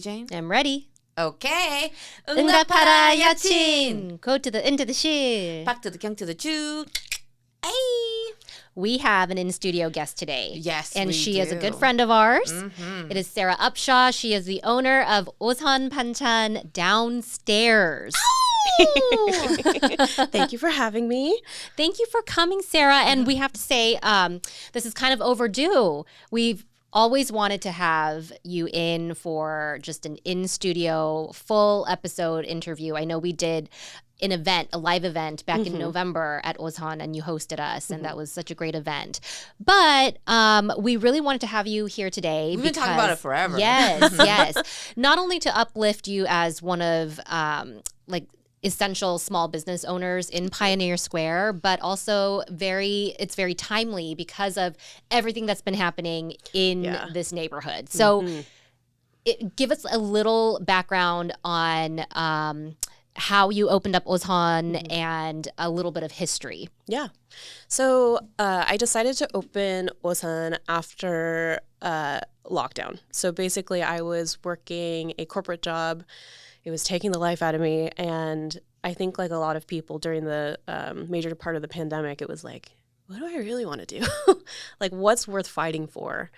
Jane? I'm ready. Okay. 응답하라 여친. Go to the into the shit. Back to the 경 to the Jew. Hey. We have an in-studio guest today. Yes, and we she is a do. good friend of ours. Mm-hmm. It is Sara Upshaw. She is the owner of OHSUN Banchan downstairs. Thank you for having me. Thank you for coming, Sara. And we have to say, this is kind of overdue. We've always wanted to have you in for just an in-studio, full episode interview. I know we did an event, a live event back in November at OHSUN, and you hosted us, and that was such a great event. But we really wanted to have you here today. We've been talking about it forever. Yes, yes. Not only to uplift you as one of essential small business owners in Pioneer Square, but also it's very timely because of everything that's been happening in this neighborhood. So give us a little background on how you opened up OHSUN and a little bit of history. Yeah. So I decided to open OHSUN after lockdown. So basically I was working a corporate job. It was taking the life out of me. And I think like a lot of people during the major part of the pandemic, it was like, what do I really want to do? Like what's worth fighting for?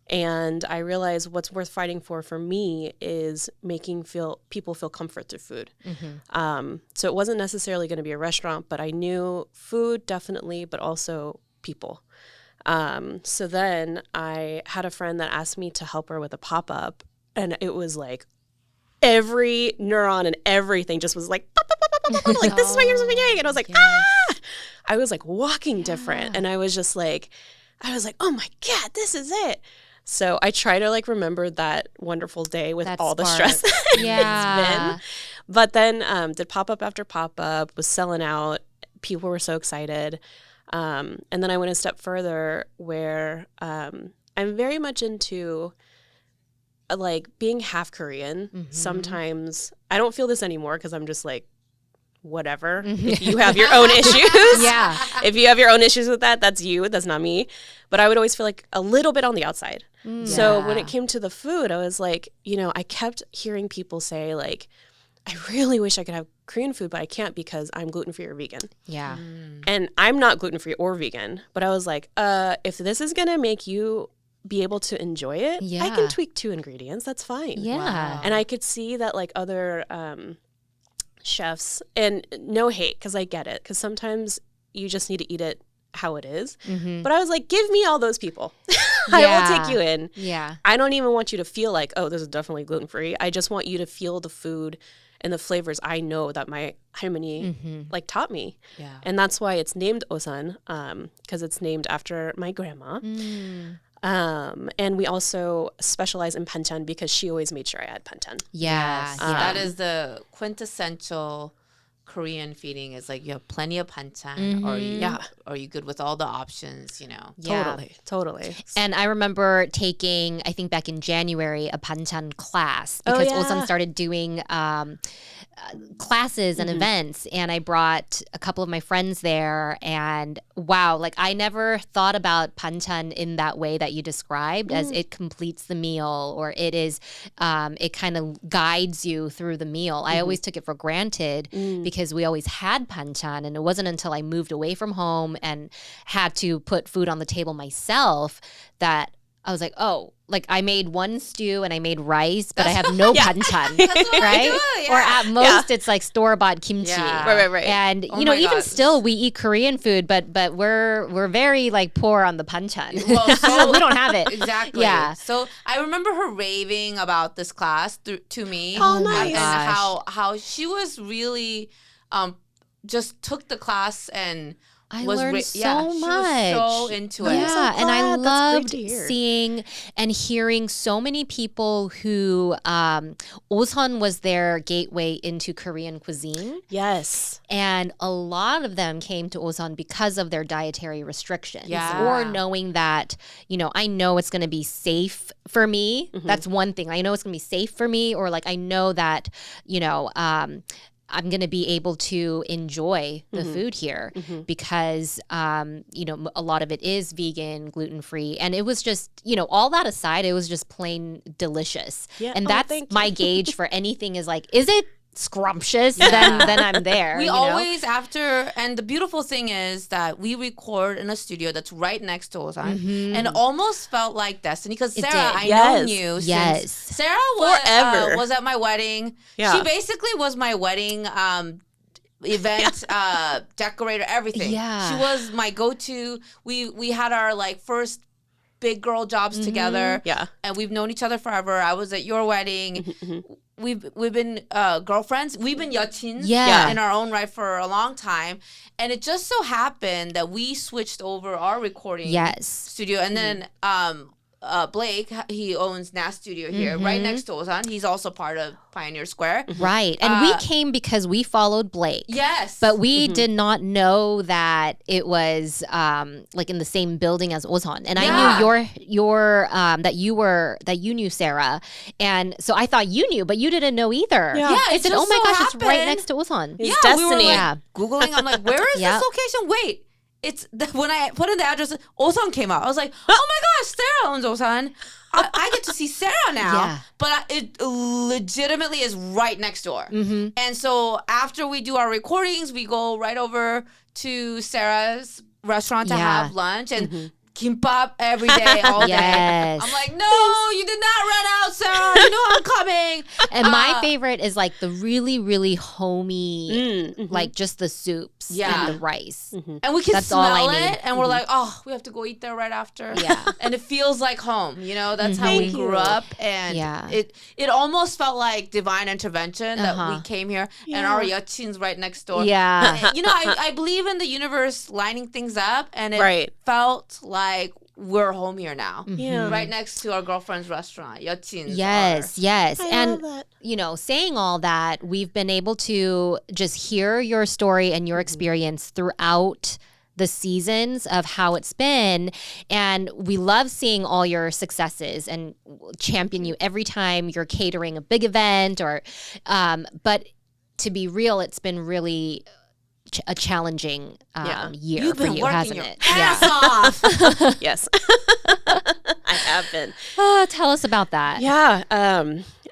And I realized what's worth fighting for me is making people feel comfort through food. So it wasn't necessarily going to be a restaurant, but I knew food definitely, but also people. So then I had a friend that asked me to help her with a pop-up, and it was like every neuron and everything just was like, pop, pop, pop, pop, pop, pop, like this is what you're supposed to be doing. And I was like, I was like walking different. And I was just like, oh my God, this is it. So I try to like remember that wonderful day with all the stress that it's been. But then did pop-up after pop-up, was selling out. People were so excited. And then I went a step further where I'm very much into like being half Korean. Sometimes I don't feel this anymore because I'm just like, whatever. If you have your own issues. If you have your own issues with that, that's you. That's not me. But I would always feel like a little bit on the outside. So when it came to the food, I was like, I kept hearing people say like, I really wish I could have Korean food, but I can't because I'm gluten-free or vegan. And I'm not gluten-free or vegan. But I was like, if this is going to make you be able to enjoy it, I can tweak 2 ingredients. That's fine. And I could see that like other chefs, and no hate because I get it, because sometimes you just need to eat it how it is. But I was like, give me all those people. I will take you in. I don't even want you to feel like, oh, this is definitely gluten-free. I just want you to feel the food and the flavors I know that my 할머니 like taught me. And that's why it's named OHSUN, because it's named after my grandma. And we also specialize in panchan because she always made sure I had panchan. That is the quintessential Korean feeding, is like you have plenty of panchan, or you good with all the options, Totally. And I remember taking, I think back in January, a panchan class because OHSUN started doing classes and events, and I brought a couple of my friends there, and wow, like I never thought about panchan in that way that you described, as it completes the meal, or it is it kind of guides you through the meal. I always took it for granted because we always had panchan, and it wasn't until I moved away from home and had to put food on the table myself that I was like, oh, like I made one stew and I made rice, but I have no panchan, right? Or at most it's like store-bought kimchi. Right. And even still we eat Korean food, but we're very like poor on the panchan. Well, so we don't have it. Exactly. So I remember her raving about this class to me. Oh, nice. And how she was really just took the class and I was learned so she much. was so into it. And I That's loved great to hear. seeing and hearing so many people who OHSUN was their gateway into Korean cuisine. Yes. And a lot of them came to OHSUN because of their dietary restrictions, Yeah. or knowing that, I know it's going to be safe for me. That's one thing. I know it's going to be safe for me, or like I know that, I'm going to be able to enjoy the food here because, you know, a lot of it is vegan, gluten-free. And it was just, you know, all that aside, it was just plain delicious. Yeah. And that's my gauge for anything is like, is it scrumptious? Then I'm there. We always after, and the beautiful thing is that we record in a studio that's right next to OHSUN, and it almost felt like destiny because Sarah, I known you since Sarah was at my wedding. She basically was my wedding event decorator, everything. She was my go-to. We had our like first big girl jobs together. And we've known each other forever. I was at your wedding. We've been girlfriends. We've been Yeochins in our own right for a long time. And it just so happened that we switched over our recording studio. And then Blake, he owns NAS Studio here, right next to OHSUN. He's also part of Pioneer Square. Right. And we came because we followed Blake. Yes. But we did not know that it was like in the same building as OHSUN. And I knew that you knew Sarah. And so I thought you knew, but you didn't know either. I said, oh my gosh, it's right next to OHSUN. It's destiny. We were like Googling. I'm like, where is this location? Wait. When I put in the address, OHSUN came out. I was like, oh my gosh, Sarah owns OHSUN. I get to see Sarah now. But it legitimately is right next door. And so after we do our recordings, we go right over to Sarah's restaurant to have lunch. And kimbap every day, all day. I'm like, no, you did not run out, Sarah. You know I'm coming. And my favorite is like the really, really homey, like just the soups and the rice. And we can smell it, and we're like, oh, we have to go eat there right after. And it feels like home. You know, that's how we grew up. And it almost felt like divine intervention that we came here, and our Yeochin's right next door. You know, I believe in the universe lining things up, and it felt like we're home here now. Right next to our girlfriend's restaurant, Yeochin's. Yes. And, you know, saying all that, we've been able to just hear your story and your experience throughout the seasons of how it's been. And we love seeing all your successes and champion you every time you're catering a big event or, but to be real, it's been really a challenging year for you, hasn't it? Ass off. Yes, I have been. Tell us about that.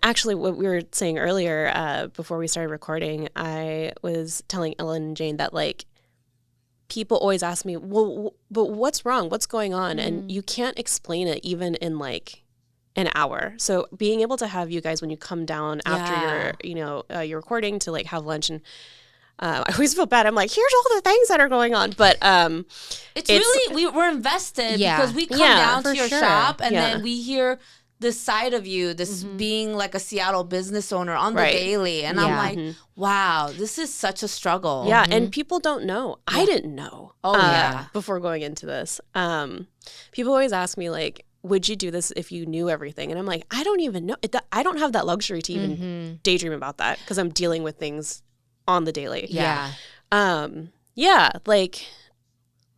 Actually, what we were saying earlier before we started recording, I was telling Ellen and Jane that like people always ask me, well, but what's wrong? What's going on? And you can't explain it even in like an hour. So being able to have you guys when you come down after your recording to like have lunch and I always feel bad. I'm like, here's all the things that are going on. But it's really, we're invested because we come down to your shop and then we hear this side of you, this being like a Seattle business owner on the daily. And I'm like, wow, this is such a struggle. Yeah. And people don't know. I didn't know. Before going into this. People always ask me like, would you do this if you knew everything? And I'm like, I don't even know. I don't have that luxury to even daydream about that because I'm dealing with things on the daily. Like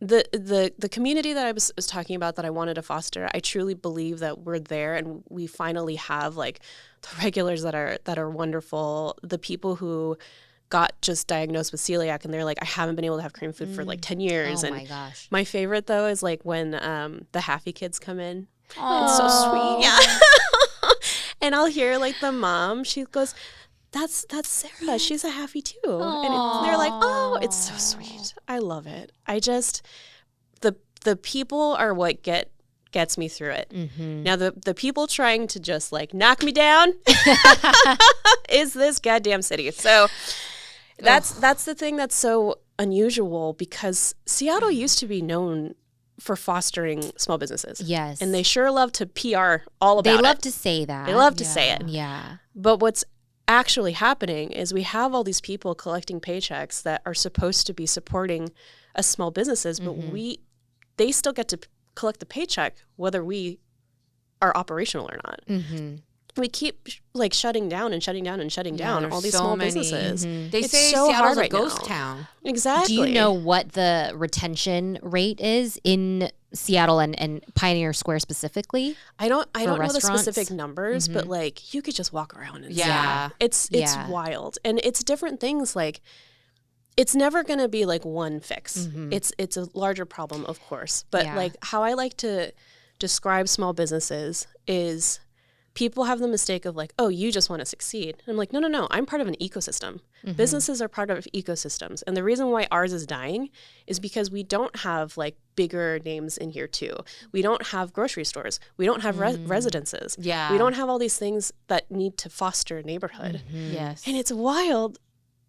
the community that I was talking about that I wanted to foster, I truly believe that we're there and we finally have like the regulars that are wonderful, the people who got just diagnosed with celiac and they're like, I haven't been able to have Korean food for like 10 years. Oh my gosh. My favorite though is like when the Happy kids come in. It's so sweet. And I'll hear like the mom, she goes, That's Sarah. She's a Happy too. And they're like, oh, it's so sweet. I love it. I just, the people are what gets me through it. Now, the people trying to just like knock me down is this goddamn city. So that's the thing that's so unusual because Seattle used to be known for fostering small businesses. Yes. And they sure love to PR all about it. They love to say that. They love to say it. Yeah. But what's actually happening is we have all these people collecting paychecks that are supposed to be supporting us small businesses, but they still get to collect the paycheck whether we are operational or not. we keep like shutting down all these small businesses. They say so Seattle's hard a ghost town. Exactly. Do you know what the retention rate is in Seattle and Pioneer Square specifically? I don't know the specific numbers, but like you could just walk around and see. It's wild. And it's different things, like it's never going to be like one fix. It's a larger problem, of course. But like how I like to describe small businesses is people have the mistake of like, oh, you just want to succeed. And I'm like, no, I'm part of an ecosystem. Businesses are part of ecosystems. And the reason why ours is dying is because we don't have like bigger names in here too. We don't have grocery stores. We don't have residences. Yeah. We don't have all these things that need to foster a neighborhood. Yes. And it's wild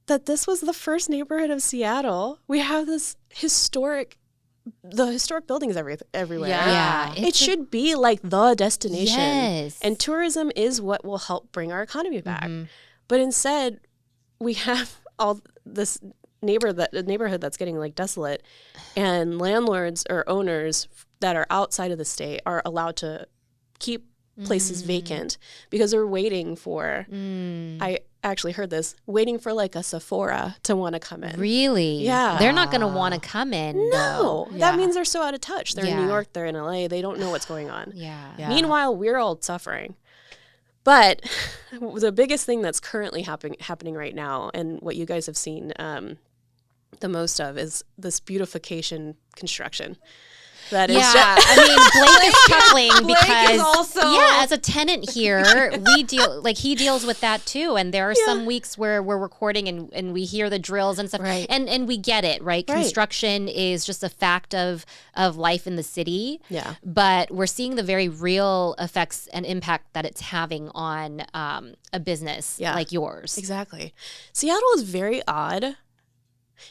that this was the first neighborhood of Seattle. We have this historic buildings everywhere. Yeah. It should be like the destination. Yes. And tourism is what will help bring our economy back. But instead, we have all this neighborhood that's getting like desolate, and landlords or owners that are outside of the state are allowed to keep places vacant because they're waiting for I actually heard this, waiting for like a Sephora to want to come in. Really? Yeah. They're not going to want to come in. No. That means they're so out of touch. They're in New York, they're in LA, they don't know what's going on. Meanwhile, we're all suffering. But the biggest thing that's currently happening right now, and what you guys have seen the most of, is this beautification construction. That is I mean, Blake is chuckling because is also... as a tenant here, he deals with that too. And there are some weeks where we're recording and we hear the drills and stuff, and we get it, right? Construction is just a fact of life in the city. Yeah. But we're seeing the very real effects and impact that it's having on a business like yours. Exactly. Seattle is very odd.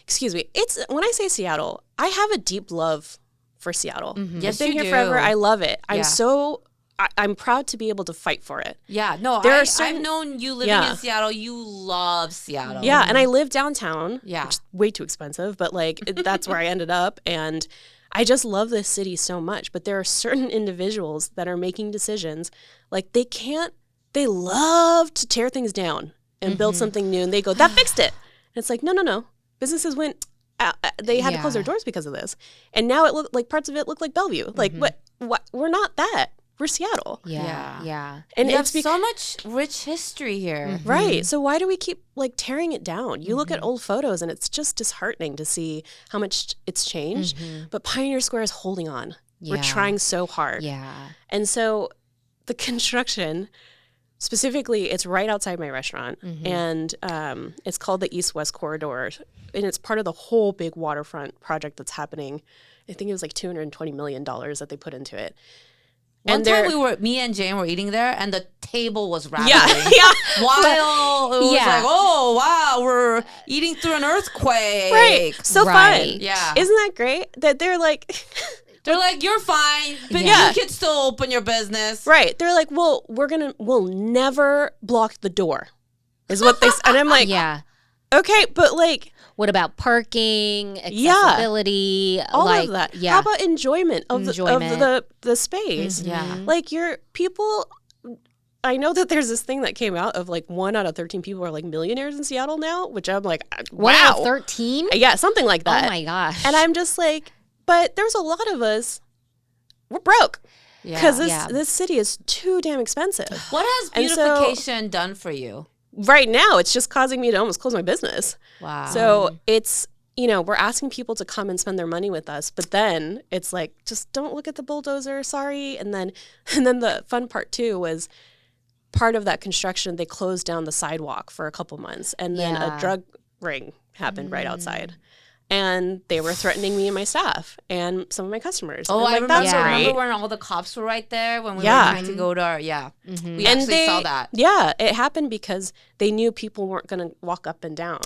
Excuse me. It's when I say Seattle, I have a deep love for Seattle. Yes, I've been here forever. I love it. I'm proud to be able to fight for it. Yeah, no, I've known you living in Seattle. You love Seattle. Yeah, and I live downtown. Yeah, which is way too expensive, but like that's where I ended up, and I just love this city so much. But there are certain individuals that are making decisions like they love to tear things down and build something new, and they go, that fixed it. And it's like, no. Businesses went. They had to close their doors because of this, and now it looked like parts of it look like Bellevue. Like what? We're not that. We're Seattle. Yeah. And it's so much rich history here, right? So why do we keep like tearing it down? You look at old photos, and it's just disheartening to see how much it's changed. But Pioneer Square is holding on. We're trying so hard. Yeah. And so the construction. Specifically, it's right outside my restaurant, and it's called the East-West Corridor, and it's part of the whole big waterfront project that's happening. I think it was like $220 million that they put into it. One time me and Jane were eating there, and the table was rattling. While it was like, oh, wow, we're eating through an earthquake. Right. So fun. Yeah. Isn't that great? That they're like... They're like, you're fine, but you can still open your business. Right. They're like, well, we'll never block the door, is what they and I'm like, okay, but like... What about parking, accessibility? All of that. Yeah. How about enjoyment of the space? Like people... I know that there's this thing that came out of like 1 out of 13 people are like millionaires in Seattle now, which I'm like, wow. 1 out of 13? Yeah, something like that. Oh my gosh. And I'm just like... But there's a lot of us, we're broke because this city is too damn expensive. What has beautification done for you? Right now, it's just causing me to almost close my business. Wow. So it's, we're asking people to come and spend their money with us, but then it's like, just don't look at the bulldozer, sorry. And then the fun part too was part of that construction, they closed down the sidewalk for a couple months, and then a drug ring happened right outside. And they were threatening me and my staff and some of my customers. Oh, I remember when all the cops were right there when we were trying to go to our, we actually saw that. Yeah, it happened because they knew people weren't going to walk up and down.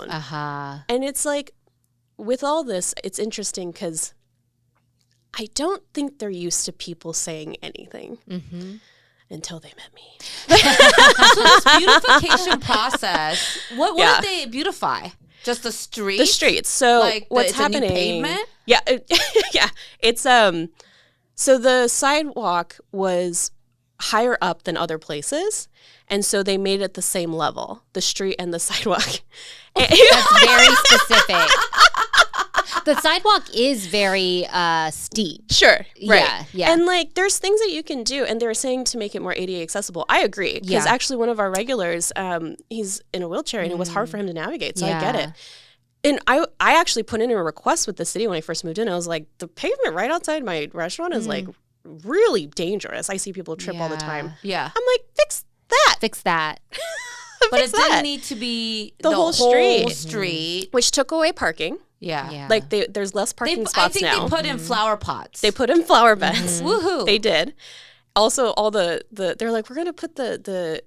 And it's like, with all this, it's interesting because I don't think they're used to people saying anything. Until they met me. So this beautification process, what did they beautify? Just the streets? The streets. So like what's it's happening? A new pavement? Yeah, yeah. It's so the sidewalk was higher up than other places. And so they made it the same level, the street and the sidewalk. That's very specific. The sidewalk is very steep. Sure. Right. Yeah. And like there's things that you can do, and they're saying to make it more ADA accessible. I agree. Because actually one of our regulars, he's in a wheelchair and it was hard for him to navigate. So I get it. And I actually put in a request with the city when I first moved in. I was like, the pavement right outside my restaurant is like really dangerous. I see people trip all the time. Yeah. I'm like, fix that. Fix that. But it didn't need to be the whole street. street. Which took away parking. Yeah. Like there's less parking spots now. I think they put in flower pots. They put in flower beds. Woohoo. They did. Also, all the they're like, we're going to put the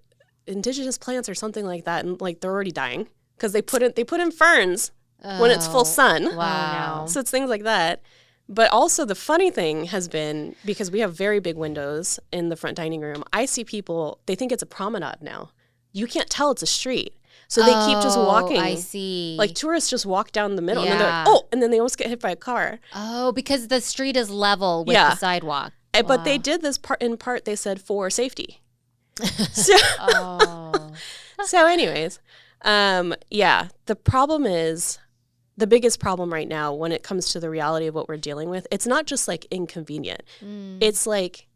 indigenous plants or something like that. And like, they're already dying because they put in ferns when it's full sun. Wow. So it's things like that. But also the funny thing has been, because we have very big windows in the front dining room, I see people, they think it's a promenade now. You can't tell it's a street. So they keep just walking. I see. Like tourists just walk down the middle and then they're like, oh, and then they almost get hit by a car. Oh, because the street is level with the sidewalk. But they did this in part, they said, for safety. So, so anyways, the problem is, the biggest problem right now when it comes to the reality of what we're dealing with, it's not just like inconvenient. It's like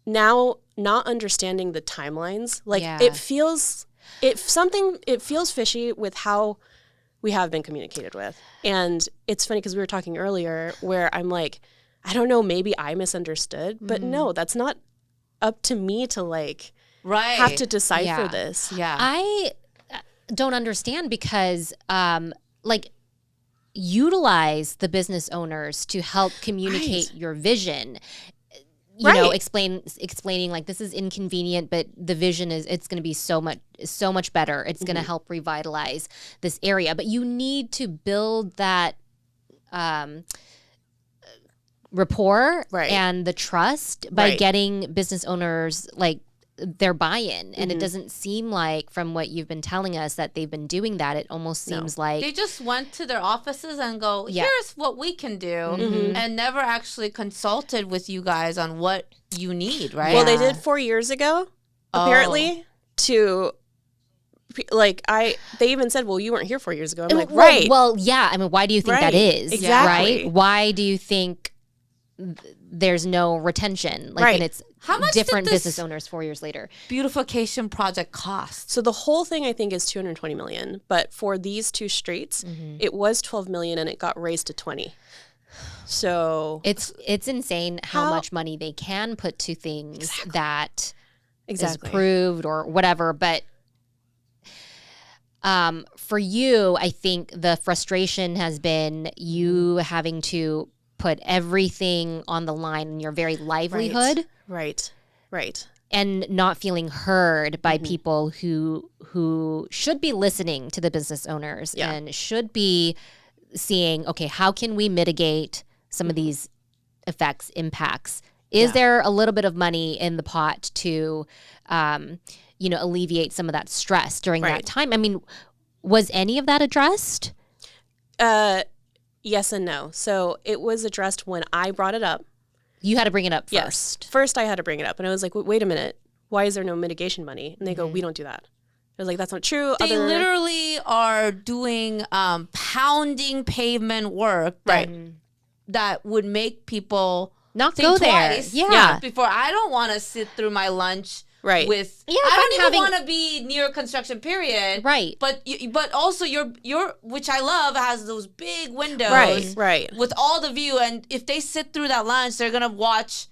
now not understanding the timelines. Like it feels fishy with how we have been communicated with. And it's funny because we were talking earlier where I'm like, I don't know, maybe I misunderstood, but no, that's not up to me to like have to decipher this. Yeah. I don't understand because like utilize the business owners to help communicate your vision. You know, explaining like this is inconvenient, but the vision is it's going to be so much better. It's going to help revitalize this area. But you need to build that rapport and the trust by getting business owners like their buy-in. And it doesn't seem like, from what you've been telling us, that they've been doing that. It almost seems like they just went to their offices and go, here's what we can do, and never actually consulted with you guys on what you need, right? Well, they did 4 years ago, apparently, to like they even said, well, you weren't here 4 years ago. I'm like, well, yeah. I mean, why do you think that is? Exactly. Right? Why do you think there's no retention? Like, and it's how much different did this business owners 4 years later. Beautification project cost? So the whole thing I think is $220 million, but for these two streets, it was $12 million and it got raised to 20. So it's insane how much money they can put to things that is approved or whatever. But for you, I think the frustration has been you having to put everything on the line in your very livelihood. Right. And not feeling heard by people who should be listening to the business owners and should be seeing, okay, how can we mitigate some of these impacts? Is there a little bit of money in the pot to, alleviate some of that stress during that time? I mean, was any of that addressed? Yes and no. So it was addressed when I brought it up. You had to bring it up first. Yes. First I had to bring it up. And I was like, wait a minute. Why is there no mitigation money? And they go, we don't do that. I was like, that's not true. They literally are doing pounding pavement work that would make people not go there. Yeah. Before, I don't want to sit through my lunch with I don't even want to be near construction, period. Right. But also your which I love, has those big windows with all the view, and if they sit through that lunch, they're gonna watch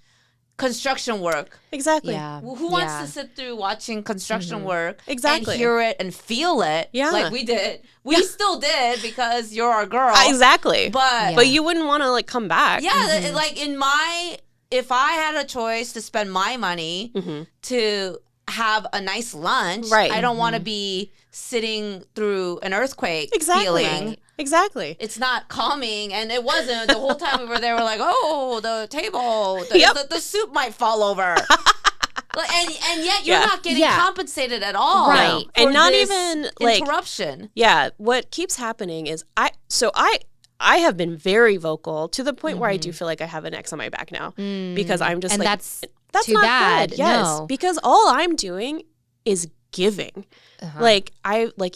construction work. Exactly. Yeah. Who wants to sit through watching construction work and hear it and feel it like we did? We still did, because you're our girl. Exactly. But you wouldn't want to like come back. Yeah, like if I had a choice to spend my money to have a nice lunch, I don't want to be sitting through an earthquake feeling. Exactly. It's not calming, and it wasn't. The whole time we were there, we're like, oh, the table, the soup might fall over. And yet you're not getting compensated at all. Right. And not even like interruption. Yeah. What keeps happening is I I have been very vocal to the point where I do feel like I have an X on my back now because I'm just like, that's too not bad. good. Yes, no. because all I'm doing is giving. Like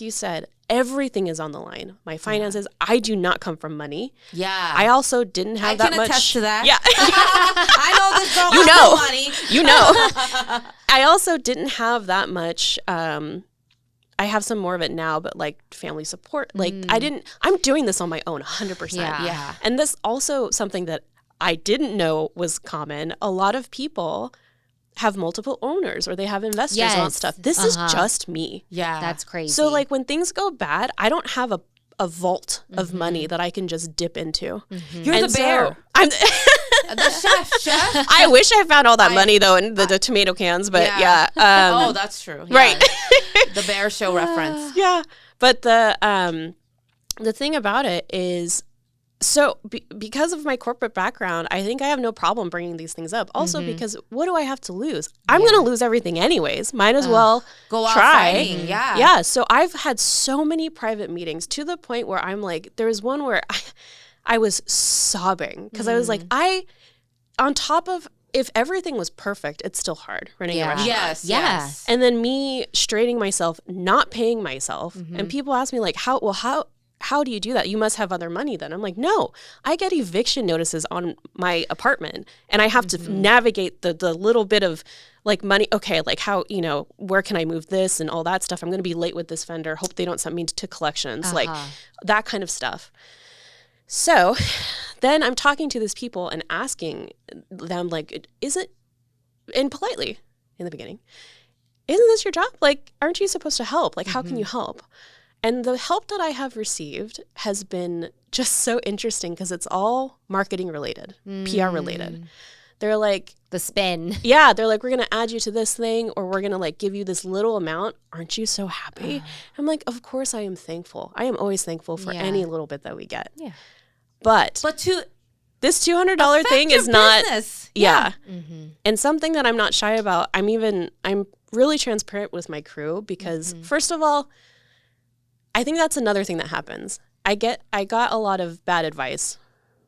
you said, everything is on the line. My finances, I do not come from money. Yeah. I also didn't have that much. I can attest to that. Yeah. I know this girl has no money. You know. I also didn't have that much. I have some more of it now, but like family support. Like I'm doing this on my own 100%. Yeah. And this also something that I didn't know was common. A lot of people have multiple owners or they have investors on stuff. This is just me. Yeah. That's crazy. So like when things go bad, I don't have a vault of money that I can just dip into. You're the bear. I'm the chef. I wish I found all that money though in the tomato cans, but oh, that's true. Yeah. Right. The Bear Show reference. Yeah. But the thing about it is, so because of my corporate background, I think I have no problem bringing these things up. Also because what do I have to lose? I'm going to lose everything anyways. Might as well go out try. Fighting. Yeah. Yeah. So I've had so many private meetings to the point where I'm like, there was one where I was sobbing because I was like, on top of, if everything was perfect, it's still hard running a restaurant. Yes. And then me straining myself, not paying myself. And people ask me like, how do you do that? You must have other money then. I'm like, no, I get eviction notices on my apartment and I have to navigate the little bit of like money. Okay, like how, where can I move this and all that stuff? I'm going to be late with this vendor. Hope they don't send me to collections, like that kind of stuff. So then I'm talking to these people and asking them like, and politely in the beginning, isn't this your job? Like, aren't you supposed to help? Like, how can you help? And the help that I have received has been just so interesting because it's all marketing related, PR related. They're like, the spin. Yeah, they're like, we're going to add you to this thing or we're going to like give you this little amount. Aren't you so happy? I'm like, of course I am thankful. I am always thankful for any little bit that we get. Yeah. But to this $200 thing is not business. And something that I'm not shy about. I'm really transparent with my crew because first of all, I think that's another thing that happens. I got a lot of bad advice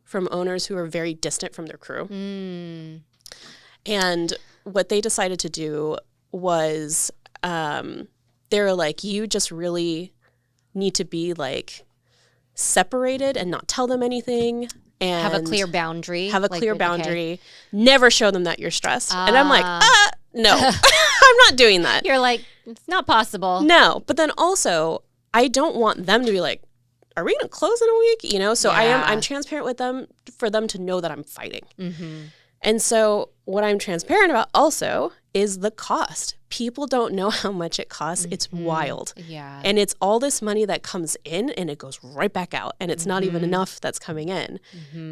from owners who are very distant from their crew. And what they decided to do was they're like, you just really need to be like separated and not tell them anything. And have a clear boundary. Never show them that you're stressed. And I'm like, no, I'm not doing that. You're like, it's not possible. No. But then also, I don't want them to be like, are we going to close in a week? So I'm transparent with them for them to know that I'm fighting. And so what I'm transparent about also is the cost. People don't know how much it costs. It's wild. Yeah. And it's all this money that comes in and it goes right back out. And it's not even enough that's coming in.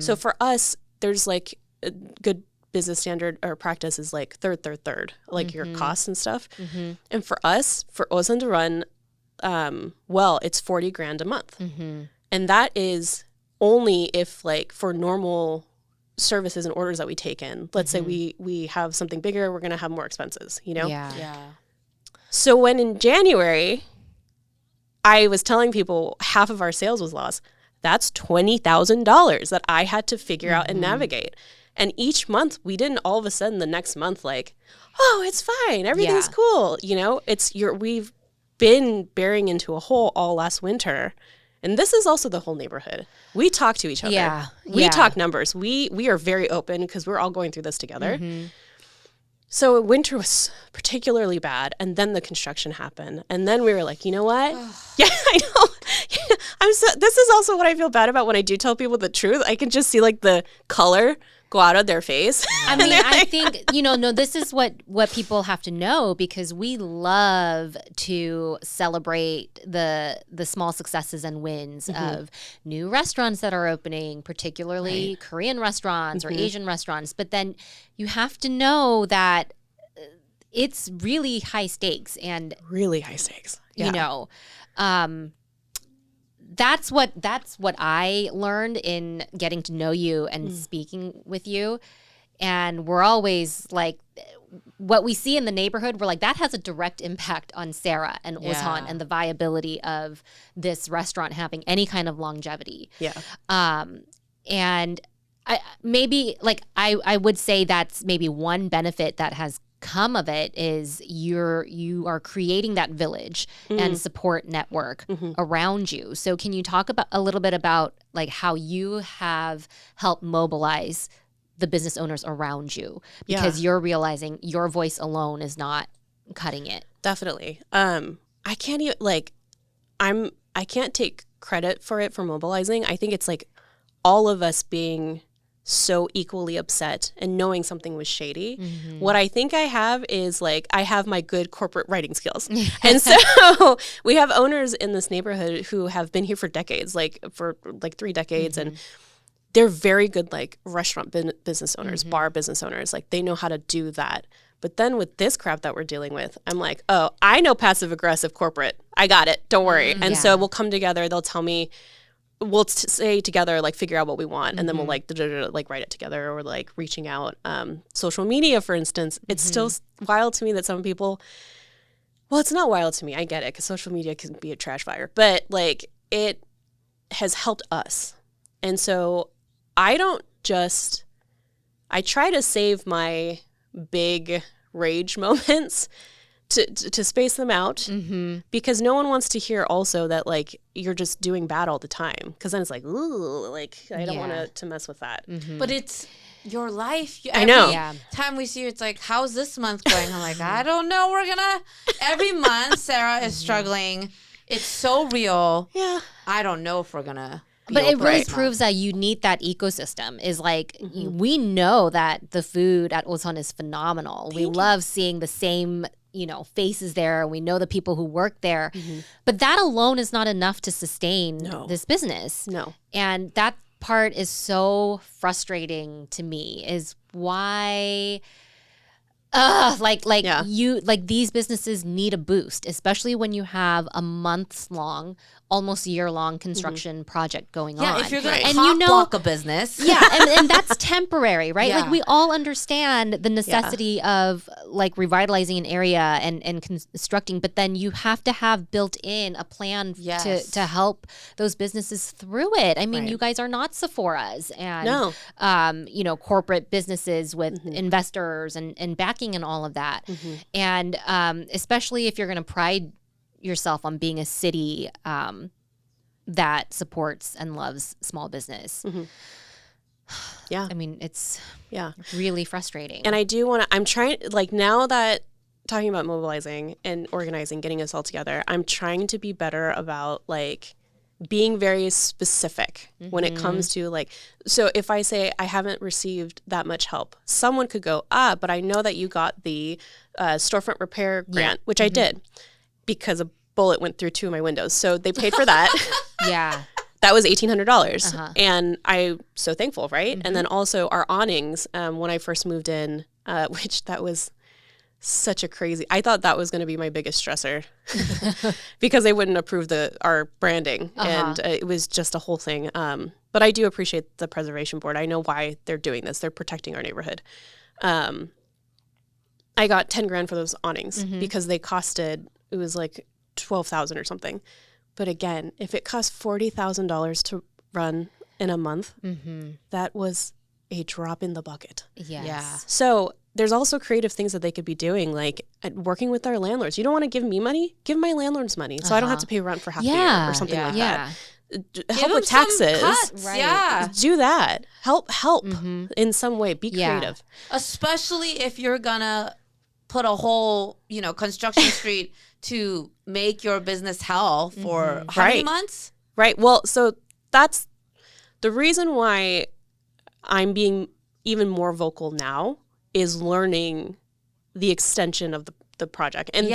So for us, there's like a good business standard or practice is like third, like your costs and stuff. And for us, for OHSUN to run, it's $40,000 a month. And that is only if like for normal services and orders that we take in, let's say we have something bigger, we're going to have more expenses, So when in January, I was telling people half of our sales was lost, that's $20,000 that I had to figure out and navigate. And each month we didn't all of a sudden the next month, like, oh, it's fine. Everything's cool. We've been bearing into a hole all last winter. And this is also the whole neighborhood. We talk to each other. We talk numbers. We are very open because we're all going through this together. So winter was particularly bad. And then the construction happened. And then we were like, you know what? I know. This is also what I feel bad about when I do tell people the truth. I can just see like the color go out of their face. I mean, I think, this is what people have to know because we love to celebrate the small successes and wins of new restaurants that are opening, particularly Korean restaurants or Asian restaurants. But then you have to know that it's really high stakes and really high stakes. That's what I learned in getting to know you and speaking with you. And we're always like, what we see in the neighborhood, we're like, that has a direct impact on Sara and OHSUN and the viability of this restaurant having any kind of longevity. Yeah. And I would say that's maybe one benefit that has come of it is you are creating that village and support network around you. So can you talk about a little bit about like how you have helped mobilize the business owners around you, because you're realizing your voice alone is not cutting it? Definitely. I can't even I can't take credit for it for mobilizing. I think it's like all of us being so equally upset and knowing something was shady. What I think I have is like I have my good corporate writing skills. And so we have owners in this neighborhood who have been here for decades, like for like 3 decades, and they're very good like restaurant business owners, bar business owners. Like they know how to do that. But then with this crap that we're dealing with, I'm like, oh, I know passive aggressive corporate. I got it. Don't worry. And so we'll come together. They'll tell me, we'll say together, like figure out what we want, and then we'll like write it together, or like reaching out. Social media, for instance, it's still wild to me that some people, well, it's not wild to me. I get it, because social media can be a trash fire, but like it has helped us. And so I try to save my big rage moments to space them out, because no one wants to hear also that like you're just doing bad all the time, because then it's like, ooh, like I don't want to mess with that. But it's your life. I know. Every time we see you, it's like, how's this month going? I'm like, I don't know. Every month Sara is struggling. It's so real. Yeah. I don't know if we're gonna. But it really proves that you need that ecosystem. Is like, we know that the food at OHSUN is phenomenal. We love seeing the same, faces there. We know the people who work there. But that alone is not enough to sustain this business. No. And that part is so frustrating to me, is why these businesses need a boost, especially when you have a months-long, almost year-long construction project going on. Yeah, if you're going to block a business. Yeah, and that's temporary, right? Yeah. Like we all understand the necessity of like revitalizing an area and constructing, but then you have to have built in a plan to help those businesses through it. I mean, you guys are not Sephora's and corporate businesses with investors and backing and all of that. And especially if you're going to pride yourself on being a city that supports and loves small business. Yeah. I mean, it's really frustrating. And I do want to, I'm trying, like now that talking about mobilizing and organizing, getting us all together, I'm trying to be better about like being very specific when it comes to like, so if I say I haven't received that much help, someone could go, but I know that you got the storefront repair grant, which I did, because a bullet went through 2 of my windows. So they paid for that. That was $1,800. And I'm so thankful, right? And then also our awnings, when I first moved in, which that was such a crazy, I thought that was going to be my biggest stressor because they wouldn't approve our branding. And it was just a whole thing. But I do appreciate the preservation board. I know why they're doing this. They're protecting our neighborhood. I got 10 grand for those awnings because they costed, it was like 12,000 or something. But again, if it costs $40,000 to run in a month, that was a drop in the bucket. So there's also creative things that they could be doing, like working with our landlords. You don't want to give me money? Give my landlords money so I don't have to pay rent for half the year or something like that. Help with taxes. Do that. Help in some way. Be creative. Especially if you're going to put a whole, construction street to make your business hell for how many months? Right. Well, so that's the reason why I'm being even more vocal now, is learning the extension of the project. And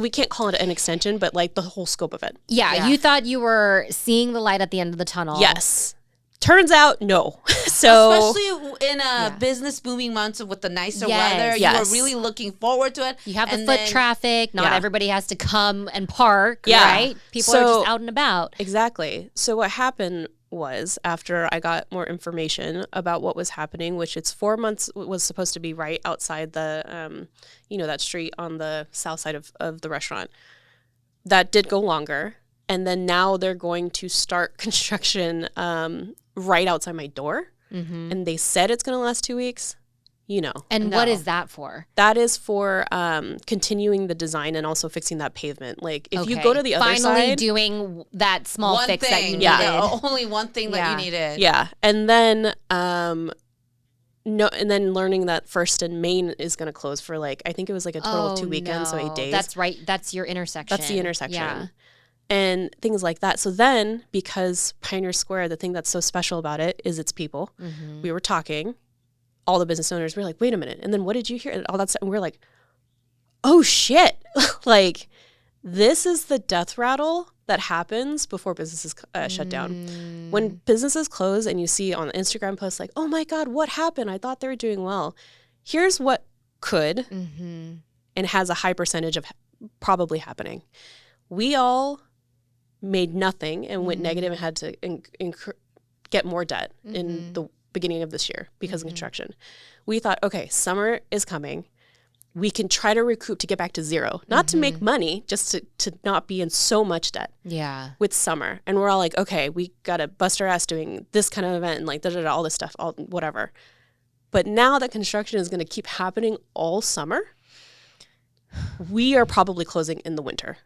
we can't call it an extension, but like the whole scope of it. You thought you were seeing the light at the end of the tunnel. Yes. Turns out, no. So especially in a business booming months with the nicer weather, you were really looking forward to it. You have the foot traffic. Not everybody has to come and park, right? People are just out and about. Exactly. So what happened was, after I got more information about what was happening, which it's 4 months was supposed to be right outside the, that street on the south side of the restaurant. That did go longer. And then now they're going to start construction right outside my door. Mm-hmm. And they said it's going to last 2 weeks. And what is that for? That is for continuing the design and also fixing that pavement. Like, if you go to the other side. Finally doing that small fix that you needed. Yeah, only one thing that you needed. Yeah. And then learning that First and Main is going to close for I think it was a total of 2 weekends, so 8 days. That's right. That's your intersection. That's the intersection. Yeah. And things like that. So then, because Pioneer Square, the thing that's so special about it is its people. Mm-hmm. We were talking. All the business owners were like, wait a minute. And then what did you hear? And all that stuff. And we're like, oh, shit. This is the death rattle that happens before businesses shut down. When businesses close and you see on Instagram posts like, oh, my God, what happened? I thought they were doing well. Here's what could and has a high percentage of probably happening. We all made nothing and went negative and had to get more debt in the beginning of this year because of construction. We thought, okay, summer is coming. We can try to recoup to get back to zero, not to make money, just to not be in so much debt. Yeah. With summer. And we're all like, okay, we got to bust our ass doing this kind of event and all this stuff, all whatever. But now that construction is going to keep happening all summer, we are probably closing in the winter.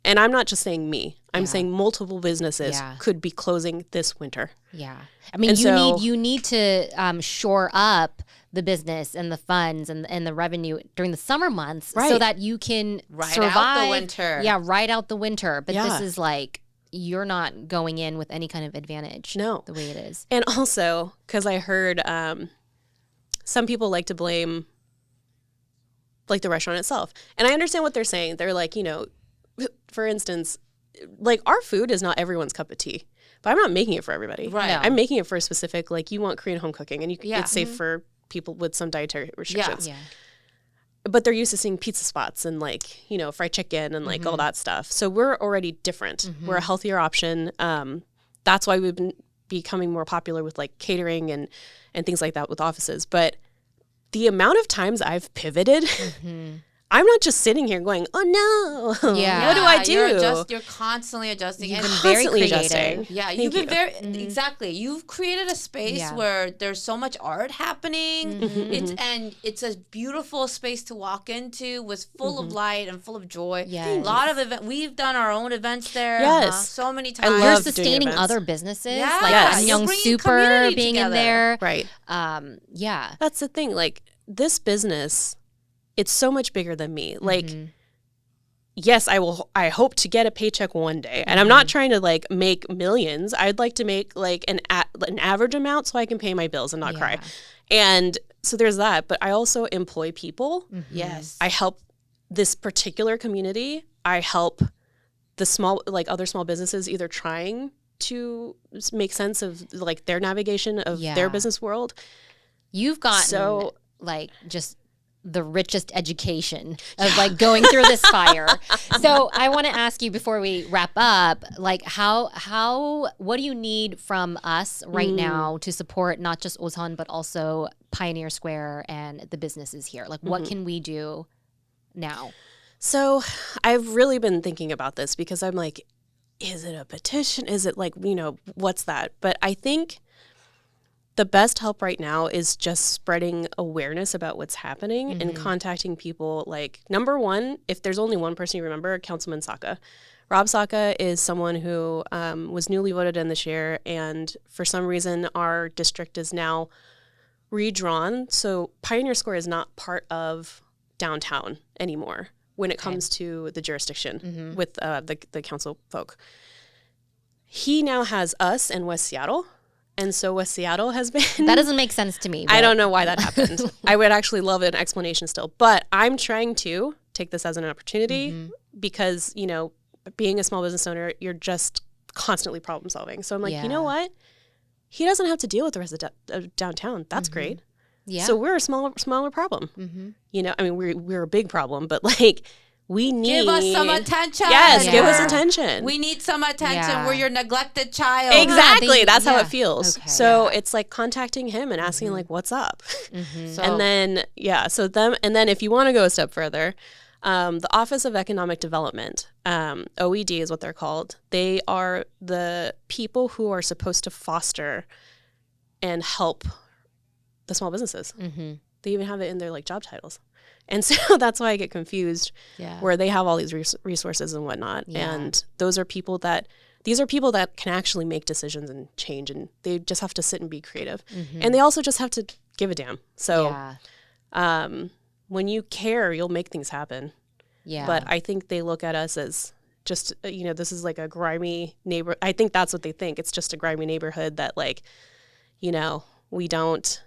And I'm not just saying me. I'm saying multiple businesses could be closing this winter. Yeah. I mean, you need to shore up the business and the funds and the revenue during the summer months so that you can survive. Out the winter. Yeah, ride out the winter. But this is you're not going in with any kind of advantage. No. The way it is. And also, because I heard some people like to blame the restaurant itself. And I understand what they're saying. They're like, for instance, our food is not everyone's cup of tea, but I'm not making it for everybody. Right. No. I'm making it for a specific, you want Korean home cooking and it's safe for people with some dietary restrictions. Yeah. But they're used to seeing pizza spots and fried chicken and all that stuff. So we're already different. We're a healthier option. That's why we've been becoming more popular with catering and things like that with offices. But the amount of times I've pivoted, I'm not just sitting here going, oh no, what do I do? You're constantly adjusting. You've been very creative. Adjusting. Yeah, you've been very, exactly. You've created a space where there's so much art happening. It's a beautiful space to walk into with full of light and full of joy. Yes. A lot of events. We've done our own events there. Yes. So many times. You're sustaining other businesses. Yeah. Young Super being together. In there. Right. That's the thing. This business, it's so much bigger than me. Yes, I hope to get a paycheck one day. And I'm not trying to make millions. I'd like to make an average amount so I can pay my bills and not cry. And so there's that. But I also employ people. Yes. I help this particular community. I help the small, other small businesses either trying to make sense of their navigation of their business world. You've gotten just the richest education of going through this fire. So I want to ask you before we wrap up, what do you need from us right now to support not just OHSUN but also Pioneer Square and the businesses here? What can we do now? So I've really been thinking about this because I'm is it a petition? Is it what's that? But I think the best help right now is just spreading awareness about what's happening and contacting people. Number one, if there's only one person you remember, Councilman Saka. Rob Saka is someone who was newly voted in this year, and for some reason our district is now redrawn. So Pioneer Square is not part of downtown anymore when it comes to the jurisdiction with the council folk. He now has us in West Seattle. And so West Seattle has been... That doesn't make sense to me. I don't know why that happened. I would actually love an explanation still. But I'm trying to take this as an opportunity because, being a small business owner, you're just constantly problem solving. So I'm you know what? He doesn't have to deal with the rest of downtown. That's great. Yeah. So we're a smaller problem. I mean, we're a big problem, but we need... Give us some attention. Yes, give us attention. We need some attention. We're your neglected child. Exactly. That's how it feels. Okay. So it's like contacting him and asking like, what's up? And then, and then if you want to go a step further, the Office of Economic Development, OED is what they're called. They are the people who are supposed to foster and help the small businesses. They even have it in their like job titles. And so that's why I get confused where they have all these resources and whatnot. And these are people that can actually make decisions and change, and they just have to sit and be creative. And they also just have to give a damn. So when you care, you'll make things happen. But I think they look at us as just, this is like a grimy neighbor. I think that's what they think. It's just a grimy neighborhood that like, we don't...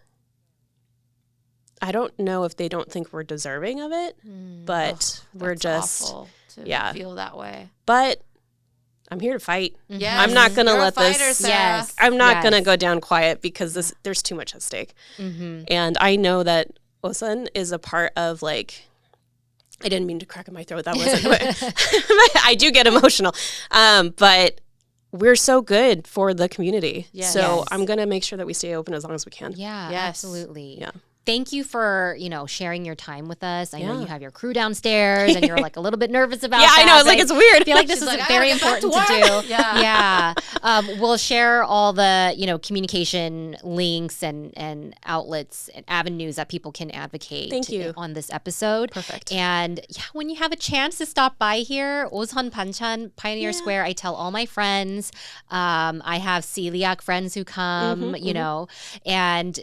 I don't know if they don't think we're deserving of it, but we're just awful to feel that way. But I'm here to fight. I'm not going to let this. I'm not going to go down quiet because there's too much at stake. And I know that OHSUN is a part of like. I didn't mean to crack in my throat. That wasn't. I do get emotional, but we're so good for the community. So I'm going to make sure that we stay open as long as we can. Absolutely. Thank you for, sharing your time with us. I know you have your crew downstairs and you're like a little bit nervous about that. I know. It's like, it's weird. I feel like this is very important to do. We'll share all the, communication links and outlets and avenues that people can advocate on this episode. Perfect. And when you have a chance to stop by here, OHSUN Banchan, Pioneer Square, I tell all my friends. I have celiac friends who come, and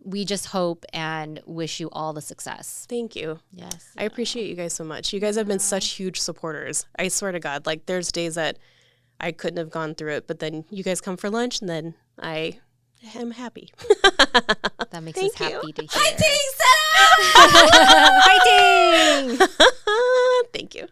we just hope and wish you all the success. Thank you. Yes. I appreciate you guys so much. You guys have been such huge supporters. I swear to God, like there's days that I couldn't have gone through it, but then you guys come for lunch and then I am happy. That makes us happy to hear. Fighting, Sarah! Fighting! Thank you.